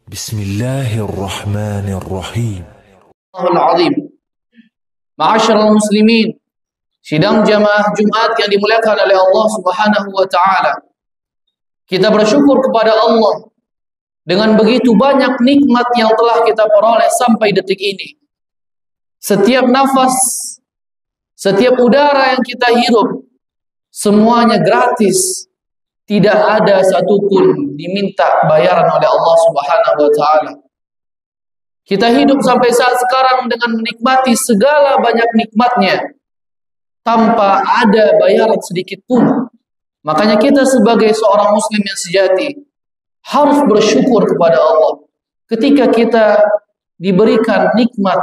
Bismillahirrahmanirrahim. Azim. Ma'asyiral muslimin, sidang jamaah Jumat yang dimuliakan oleh Allah Subhanahu wa taala. Kita bersyukur kepada Allah dengan begitu banyak nikmat yang telah kita peroleh sampai detik ini. Setiap nafas, setiap udara yang kita hirup, semuanya gratis. Tidak ada satupun diminta bayaran oleh Allah Subhanahu wa taala. Kita hidup sampai saat sekarang dengan menikmati segala banyak nikmatnya tanpa ada bayaran sedikit pun. Makanya kita sebagai seorang muslim yang sejati harus bersyukur kepada Allah. Ketika kita diberikan nikmat,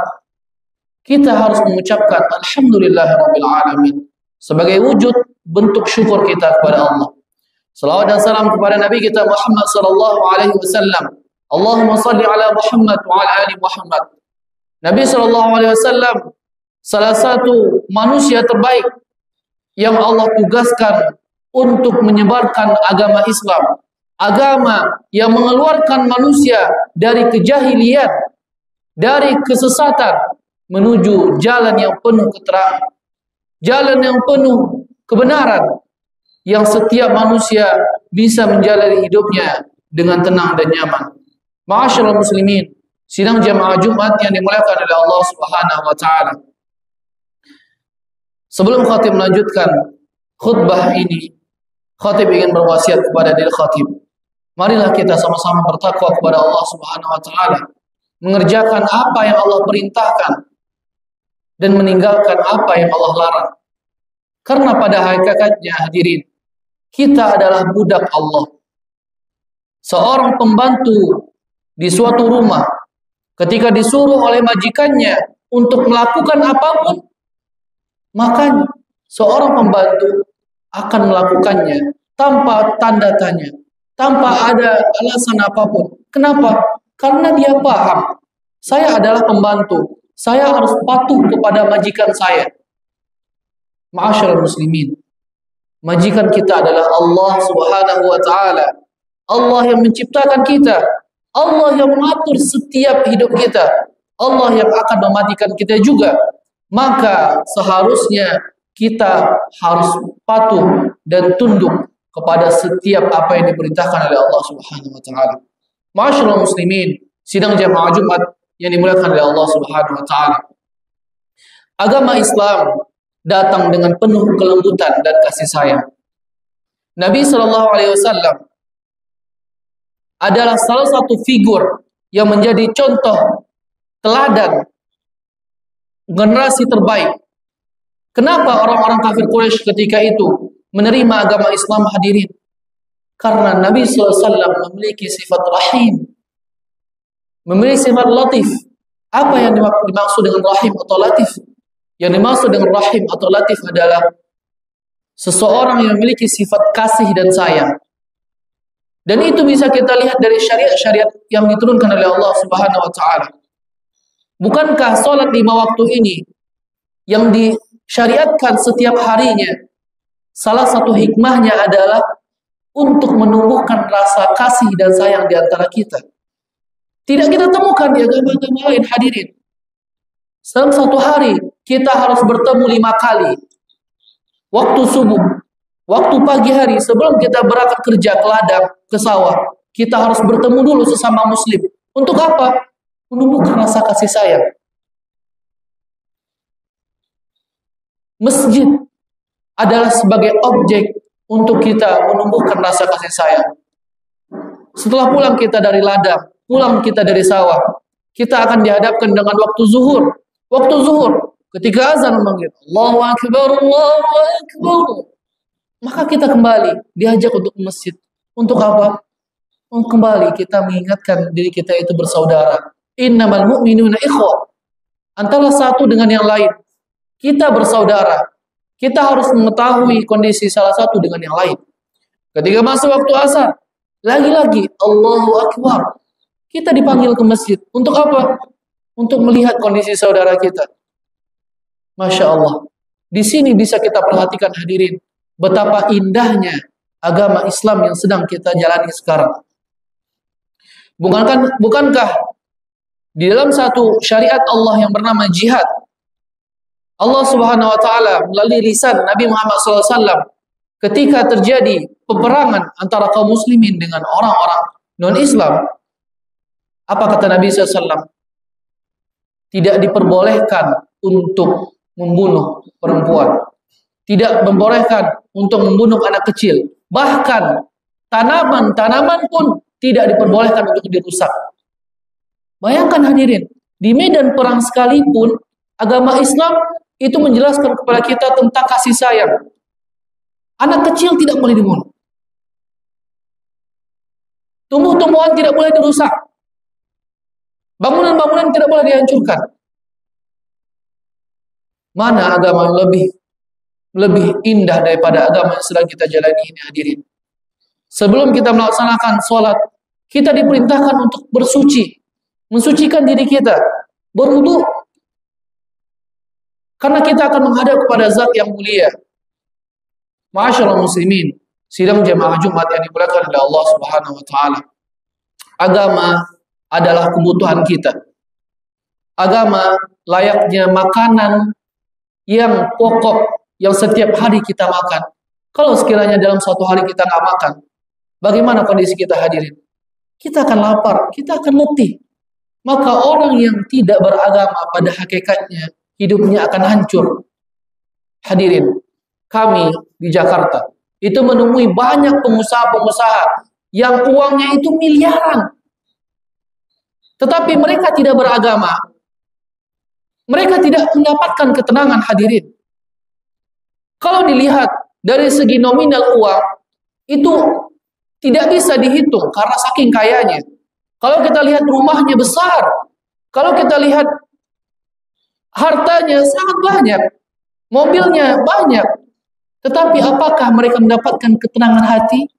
kita harus mengucapkan alhamdulillahirabbil alamin sebagai wujud bentuk syukur kita kepada Allah. Salawat dan salam kepada Nabi kita Muhammad sallallahu alaihi wasallam. Allahumma salli ala Muhammad wa ala ali Muhammad. Nabi sallallahu alaihi wasallam salah satu manusia terbaik yang Allah tugaskan untuk menyebarkan agama Islam, agama yang mengeluarkan manusia dari kejahilian, dari kesesatan menuju jalan yang penuh keterangan, jalan yang penuh kebenaran, yang setiap manusia bisa menjalani hidupnya dengan tenang dan nyaman. Ma'asyiral muslimin, sidang jamaah Jumat yang dimuliakan oleh Allah Subhanahu wa taala. Sebelum khatib melanjutkan khutbah ini, khatib ingin berwasiat kepada diri khatib. Marilah kita sama-sama bertakwa kepada Allah Subhanahu wa taala, mengerjakan apa yang Allah perintahkan dan meninggalkan apa yang Allah larang. Karena pada hakikatnya hadirin, kita adalah budak Allah. Seorang pembantu di suatu rumah, ketika disuruh oleh majikannya untuk melakukan apapun, maka seorang pembantu akan melakukannya tanpa tanda tanya, tanpa ada alasan apapun. Kenapa? Karena dia paham, saya adalah pembantu, saya harus patuh kepada majikan saya. Ma'asyiral muslimin, majikan kita adalah Allah Subhanahu wa taala. Allah yang menciptakan kita, Allah yang mengatur setiap hidup kita, Allah yang akan mematikan kita juga. Maka seharusnya kita harus patuh dan tunduk kepada setiap apa yang diperintahkan oleh Allah Subhanahu wa taala. Ma'asyiral muslimin, sidang jamaah Jumat yang dimuliakan oleh Allah Subhanahu wa taala. Agama Islam datang dengan penuh kelembutan dan kasih sayang. Nabi sallallahu alaihi wasallam adalah salah satu figur yang menjadi contoh teladan generasi terbaik. Kenapa orang-orang kafir Quraisy ketika itu menerima agama Islam hadirin? Karena Nabi sallallahu alaihi wasallam memiliki sifat rahim, memiliki sifat latif. Apa yang dimaksud dengan rahim atau latif? Yang dimaksud dengan rahim atau latif adalah seseorang yang memiliki sifat kasih dan sayang. Dan itu bisa kita lihat dari syariat-syariat yang diturunkan oleh Allah Subhanahu wa taala. Bukankah salat 5 waktu ini yang disyariatkan setiap harinya, salah satu hikmahnya adalah untuk menumbuhkan rasa kasih dan sayang di antara kita. Tidak kita temukan di agama-agama lain hadirin. Dalam satu hari kita harus bertemu 5 kali. Waktu subuh, waktu pagi hari sebelum kita berangkat kerja ke ladang, ke sawah, kita harus bertemu dulu sesama muslim. Untuk apa? Menumbuhkan rasa kasih sayang. Masjid adalah sebagai objek untuk kita menumbuhkan rasa kasih sayang. Setelah pulang kita dari ladang, pulang kita dari sawah, kita akan dihadapkan dengan waktu zuhur. Waktu zuhur, ketika azan memanggil Allahu Akbar, Allahu Akbar, maka kita kembali diajak untuk ke masjid. Untuk apa? Untuk kembali kita mengingatkan diri kita itu bersaudara. Innamal mu'minuna ikhwah. Antara satu dengan yang lain, kita bersaudara. Kita harus mengetahui kondisi salah satu dengan yang lain. Ketika masuk waktu asar, lagi-lagi Allahu Akbar, kita dipanggil ke masjid. Untuk apa? Untuk melihat kondisi saudara kita. Masya Allah. Di sini bisa kita perhatikan hadirin, betapa indahnya agama Islam yang sedang kita jalani sekarang. Bukankah di dalam satu syariat Allah yang bernama jihad, Allah Subhanahu wa taala melalui lisan Nabi Muhammad SAW ketika terjadi peperangan antara kaum muslimin dengan orang-orang non-Islam, apa kata Nabi SAW? Tidak diperbolehkan untuk membunuh perempuan, tidak diperbolehkan untuk membunuh anak kecil, bahkan tanaman-tanaman pun tidak diperbolehkan untuk dirusak. Bayangkan hadirin, di medan perang sekalipun agama Islam itu menjelaskan kepada kita tentang kasih sayang. Anak kecil tidak boleh dibunuh. Tumbuh-tumbuhan tidak boleh dirusak. Bangunan-bangunan tidak boleh dihancurkan. Mana agama yang lebih indah daripada agama yang sedang kita jalani ini, hadirin? Sebelum kita melaksanakan sholat, kita diperintahkan untuk bersuci, mensucikan diri kita, berwudu, karena kita akan menghadap kepada zat yang mulia. Ma'asyiral muslimin, sidang jamaah Jumat yang dimuliakan oleh Allah Subhanahu wa taala. Agama adalah kebutuhan kita. Agama layaknya makanan yang pokok yang setiap hari kita makan. Kalau sekiranya dalam suatu hari kita nggak makan, bagaimana kondisi kita, hadirin? Kita akan lapar, kita akan letih. Maka orang yang tidak beragama pada hakikatnya hidupnya akan hancur. Hadirin, kami di Jakarta itu menemui banyak pengusaha-pengusaha yang uangnya itu miliaran, tetapi mereka tidak beragama. Mereka tidak mendapatkan ketenangan, hadirin. Kalau dilihat dari segi nominal uang, itu tidak bisa dihitung karena saking kayanya. Kalau kita lihat rumahnya besar, kalau kita lihat hartanya sangat banyak, mobilnya banyak, tetapi apakah mereka mendapatkan ketenangan hati?